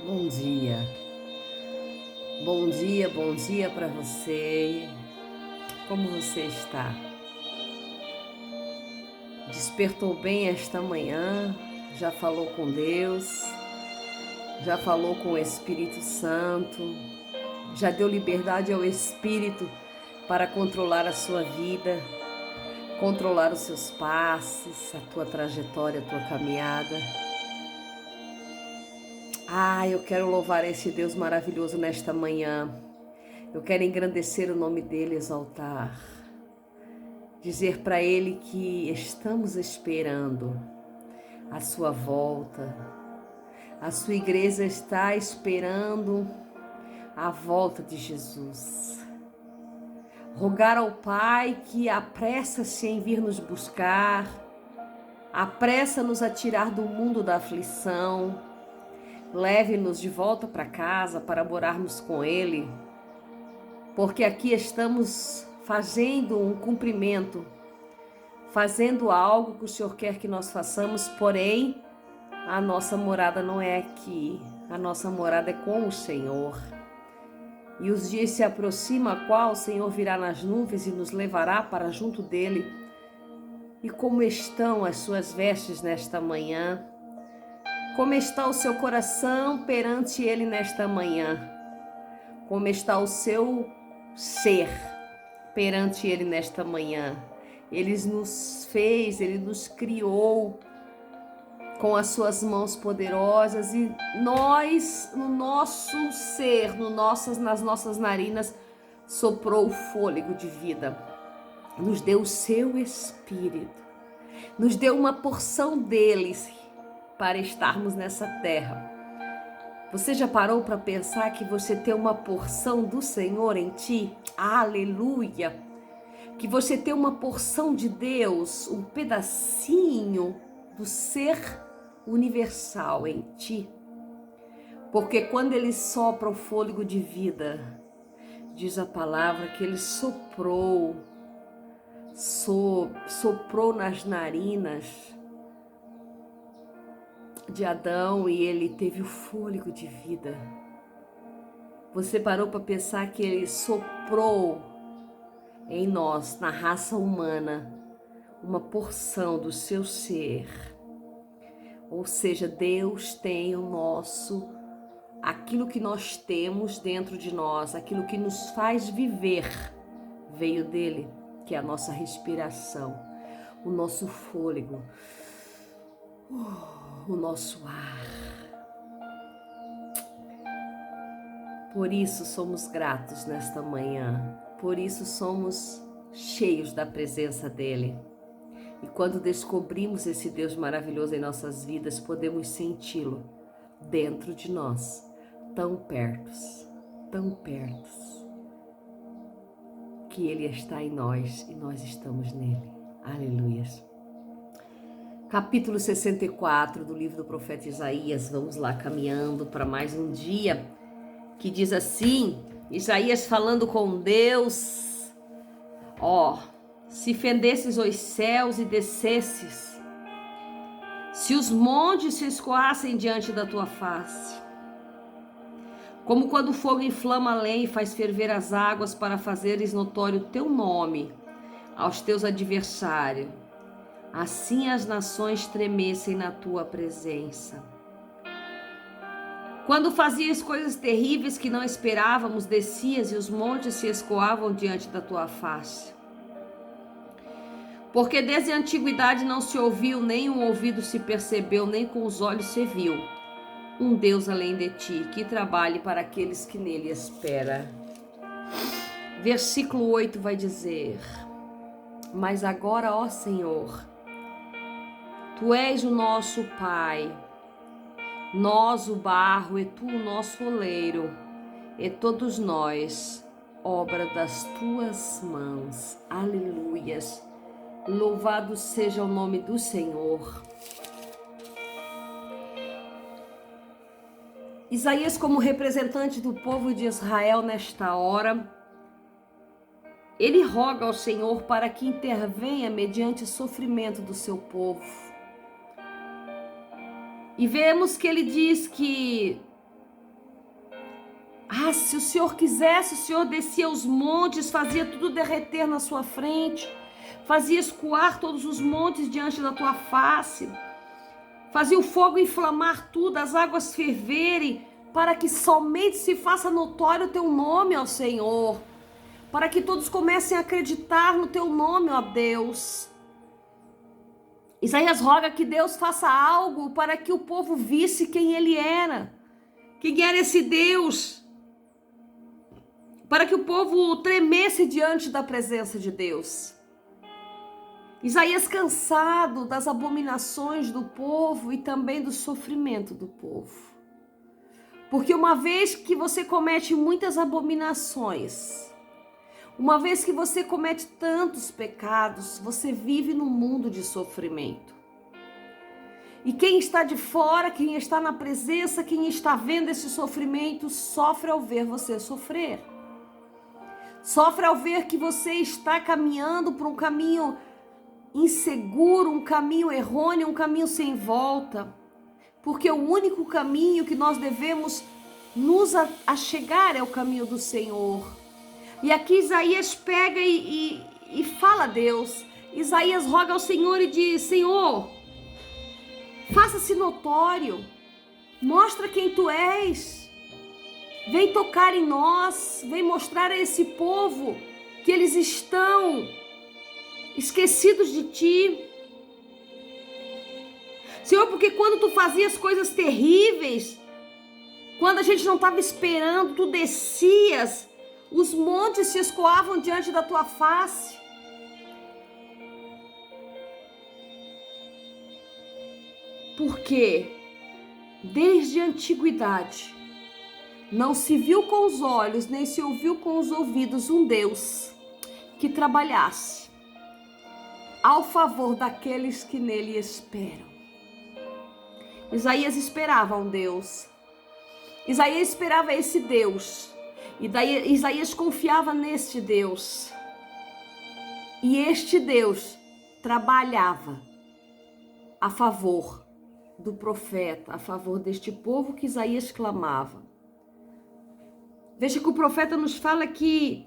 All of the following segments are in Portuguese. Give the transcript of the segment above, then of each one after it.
Bom bom dia para você. Como você está? Despertou bem esta manhã? Já falou com Deus? Já falou com o Espírito Santo? Já deu liberdade ao Espírito para controlar a sua vida, controlar os seus passos, a tua trajetória, a tua caminhada? Eu quero louvar esse Deus maravilhoso nesta manhã. Eu quero engrandecer o nome dele, exaltar. Dizer para ele que estamos esperando a sua volta. A sua igreja está esperando a volta de Jesus. Rogar ao Pai que apressa-se em vir nos buscar, apressa-nos a tirar do mundo da aflição, leve-nos de volta para casa para morarmos com Ele, porque aqui estamos fazendo um cumprimento, fazendo algo que o Senhor quer que nós façamos, porém, a nossa morada não é aqui, a nossa morada é com o Senhor. E os dias se aproximam, a qual o Senhor virá nas nuvens e nos levará para junto dele. E como estão as suas vestes nesta manhã? Como está o seu coração perante ele nesta manhã? Como está o seu ser perante ele nesta manhã? Ele nos fez, ele nos criou com as suas mãos poderosas e nós, no nosso ser, nas nossas narinas, soprou o fôlego de vida. Nos deu o seu Espírito, nos deu uma porção deles para estarmos nessa terra. Você já parou para pensar que você tem uma porção do Senhor em ti? Aleluia! Que você tem uma porção de Deus, um pedacinho do ser universal em ti. Porque quando ele sopra o fôlego de vida, diz a palavra que ele soprou nas narinas de Adão e ele teve o fôlego de vida. Você parou para pensar que ele soprou em nós, na raça humana, uma porção do seu ser. Ou seja, Deus tem aquilo que nós temos dentro de nós, aquilo que nos faz viver, veio dele, que é a nossa respiração, o nosso fôlego, o nosso ar. Por isso somos gratos nesta manhã, por isso somos cheios da presença dele. E quando descobrimos esse Deus maravilhoso em nossas vidas, podemos senti-lo dentro de nós, tão perto, que ele está em nós e nós estamos nele. Aleluias. Capítulo 64 do livro do profeta Isaías. Vamos lá, caminhando para mais um dia, que diz assim, Isaías falando com Deus: se fendesses os céus e descesses, se os montes se escoassem diante da tua face, como quando o fogo inflama a lenha e faz ferver as águas para fazeres notório o teu nome aos teus adversários, assim as nações tremessem na tua presença. Quando fazias coisas terríveis que não esperávamos, descias e os montes se escoavam diante da tua face. Porque desde a antiguidade não se ouviu, nem um ouvido se percebeu, nem com os olhos se viu um Deus além de ti, que trabalhe para aqueles que nele esperam. Versículo 8 vai dizer: mas agora, ó Senhor, tu és o nosso Pai, nós o barro e tu o nosso oleiro, e todos nós, obra das tuas mãos. Aleluias. Louvado seja o nome do Senhor. Isaías, como representante do povo de Israel nesta hora, ele roga ao Senhor para que intervenha mediante o sofrimento do seu povo. E vemos que ele diz que Ah, se o Senhor quisesse, o Senhor descia os montes, fazia tudo derreter na sua frente, fazia escoar todos os montes diante da tua face, fazia o fogo inflamar tudo, as águas ferverem, para que somente se faça notório o teu nome, ó Senhor, para que todos comecem a acreditar no teu nome, ó Deus. Isaías roga que Deus faça algo para que o povo visse quem ele era, quem era esse Deus, para que o povo tremesse diante da presença de Deus. Isaías, cansado das abominações do povo e também do sofrimento do povo. Porque uma vez que você comete muitas abominações, uma vez que você comete tantos pecados, você vive num mundo de sofrimento. E quem está de fora, quem está na presença, quem está vendo esse sofrimento, sofre ao ver você sofrer. Sofre ao ver que você está caminhando por um caminho inseguro, um caminho errôneo, um caminho sem volta. Porque o único caminho que nós devemos nos achegar é o caminho do Senhor. E aqui Isaías pega e fala a Deus. Isaías roga ao Senhor e diz: Senhor, faça-se notório, mostra quem tu és. Vem tocar em nós, vem mostrar a esse povo que eles estão esquecidos de ti. Senhor, porque quando tu fazias coisas terríveis, quando a gente não estava esperando, tu descias, os montes se escoavam diante da tua face. Porque desde a antiguidade não se viu com os olhos, nem se ouviu com os ouvidos um Deus que trabalhasse ao favor daqueles que nele esperam. Isaías esperava um Deus. Isaías esperava esse Deus. E daí Isaías confiava neste Deus. E este Deus trabalhava a favor do profeta, a favor deste povo que Isaías clamava. Veja que o profeta nos fala que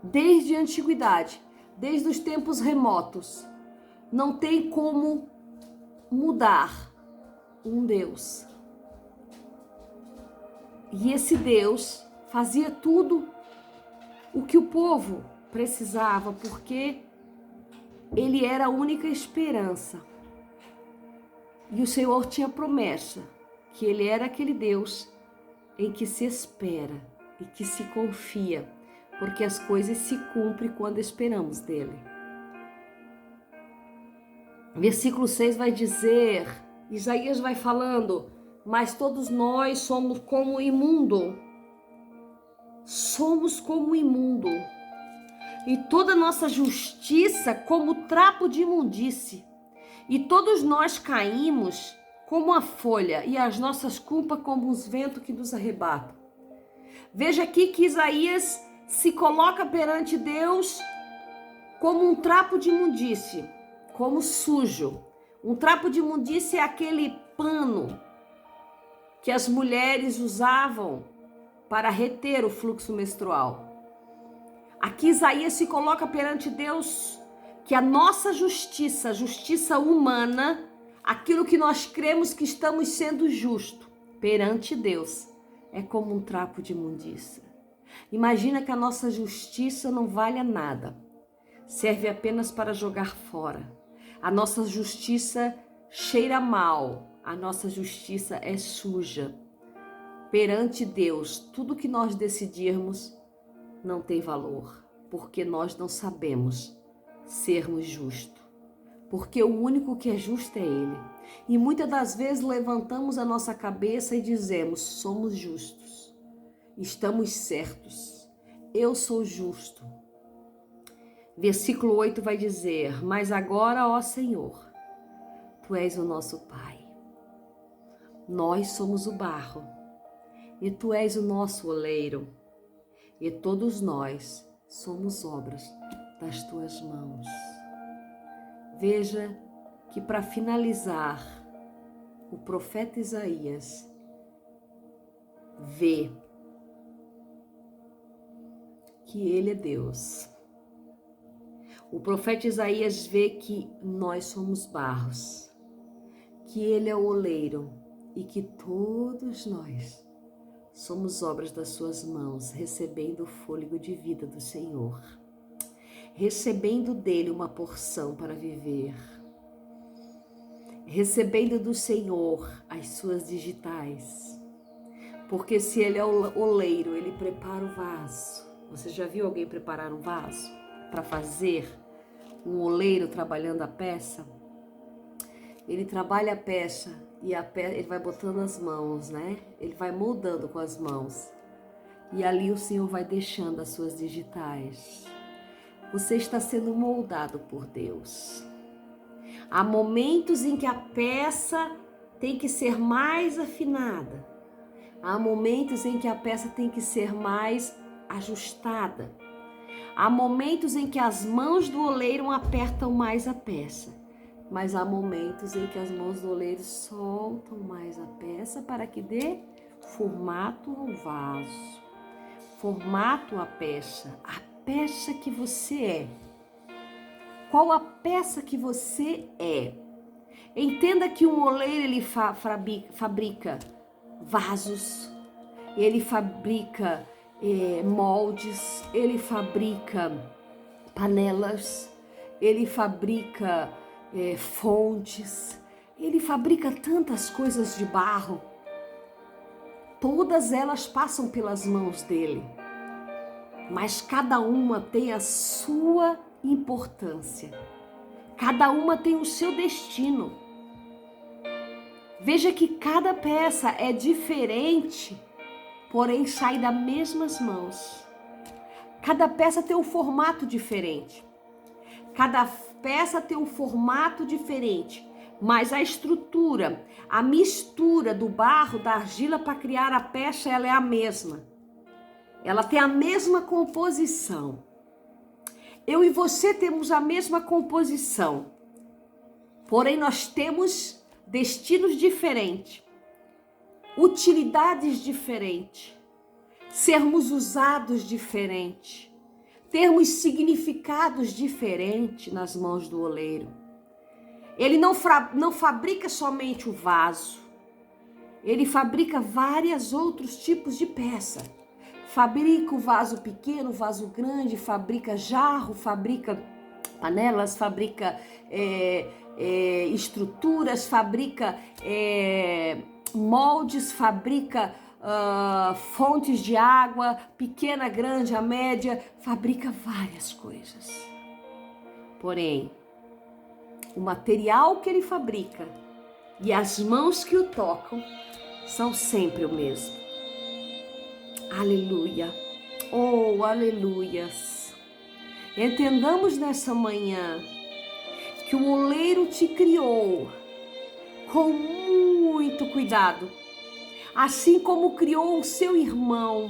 desde a antiguidade, desde os tempos remotos, não tem como mudar um Deus. E esse Deus fazia tudo o que o povo precisava, porque ele era a única esperança. E o Senhor tinha promessa que ele era aquele Deus em que se espera e que se confia, porque as coisas se cumprem quando esperamos dele. Versículo 6 vai dizer, Isaías vai falando: mas todos nós somos como imundo. Somos como imundo. E toda nossa justiça como trapo de imundície. E todos nós caímos como a folha, e as nossas culpas como os ventos que nos arrebatam. Veja aqui que Isaías se coloca perante Deus como um trapo de imundície, como sujo. Um trapo de imundície é aquele pano que as mulheres usavam para reter o fluxo menstrual. Aqui Isaías se coloca perante Deus que a nossa justiça, a justiça humana, aquilo que nós cremos que estamos sendo justos perante Deus, é como um trapo de imundícia. Imagina que a nossa justiça não vale nada, serve apenas para jogar fora. A nossa justiça cheira mal, a nossa justiça é suja. Perante Deus, tudo que nós decidirmos não tem valor, porque nós não sabemos sermos justos. Porque o único que é justo é Ele. E muitas das vezes levantamos a nossa cabeça e dizemos: somos justos, estamos certos, eu sou justo. Versículo 8 vai dizer: mas agora, ó Senhor, Tu és o nosso Pai. Nós somos o barro, e Tu és o nosso oleiro, e todos nós somos obras das Tuas mãos. Veja que para finalizar, o profeta Isaías vê que Ele é Deus. O profeta Isaías vê que nós somos barros, que Ele é o oleiro e que todos nós somos obras das suas mãos, recebendo o fôlego de vida do Senhor, recebendo dele uma porção para viver, recebendo do Senhor as suas digitais, porque se Ele é o oleiro, Ele prepara o vaso. Você já viu alguém preparar um vaso para fazer? Um oleiro trabalhando a peça? Ele trabalha a peça e ele vai botando as mãos, né? Ele vai moldando com as mãos. E ali o Senhor vai deixando as suas digitais. Você está sendo moldado por Deus. Há momentos em que a peça tem que ser mais afinada. Há momentos em que a peça tem que ser mais ajustada. Há momentos em que as mãos do oleiro apertam mais a peça, mas há momentos em que as mãos do oleiro soltam mais a peça para que dê formato ao vaso, formato à peça, a peça que você é. Qual a peça que você é? Entenda que um oleiro ele fabrica vasos, ele fabrica moldes, ele fabrica panelas, ele fabrica fontes, ele fabrica tantas coisas de barro. Todas elas passam pelas mãos dele, mas cada uma tem a sua importância, cada uma tem o seu destino. Veja que cada peça é diferente, porém sai das mesmas mãos. Cada peça tem um formato diferente. Cada peça tem um formato diferente, mas a estrutura, a mistura do barro, da argila para criar a peça, ela é a mesma. Ela tem a mesma composição. Eu e você temos a mesma composição, porém nós temos destinos diferentes, utilidades diferentes, sermos usados diferente, termos significados diferentes nas mãos do oleiro. Ele não fabrica somente o vaso, ele fabrica vários outros tipos de peça. Fabrica o vaso pequeno, o vaso grande, fabrica jarro, fabrica panelas, fabrica estruturas, fabrica moldes, fabrica fontes de água, pequena, grande, a média, fabrica várias coisas. Porém, o material que ele fabrica e as mãos que o tocam são sempre o mesmo. Aleluia! Oh, aleluias! Entendamos nessa manhã que o oleiro te criou com muito cuidado, assim como criou o seu irmão,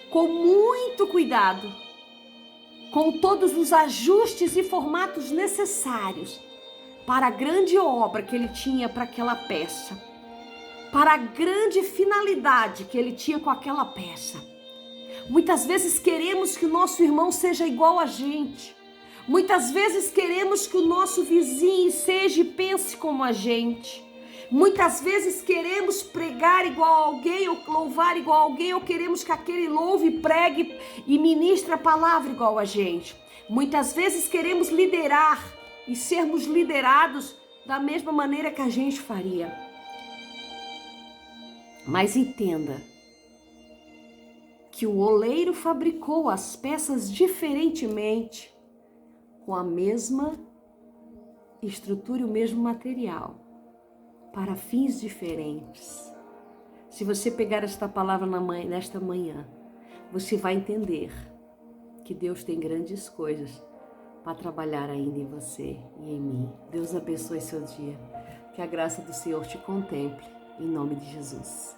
com muito cuidado, com todos os ajustes e formatos necessários para a grande obra que ele tinha para aquela peça, para a grande finalidade que ele tinha com aquela peça. Muitas vezes queremos que o nosso irmão seja igual a gente. Muitas vezes queremos que o nosso vizinho seja e pense como a gente. Muitas vezes queremos pregar igual a alguém, ou louvar igual a alguém, ou queremos que aquele louve, pregue e ministre a palavra igual a gente. Muitas vezes queremos liderar e sermos liderados da mesma maneira que a gente faria. Mas entenda que o oleiro fabricou as peças diferentemente, com a mesma estrutura e o mesmo material, para fins diferentes. Se você pegar esta palavra nesta manhã, você vai entender que Deus tem grandes coisas para trabalhar ainda em você e em mim. Deus abençoe seu dia. Que a graça do Senhor te contemple, em nome de Jesus.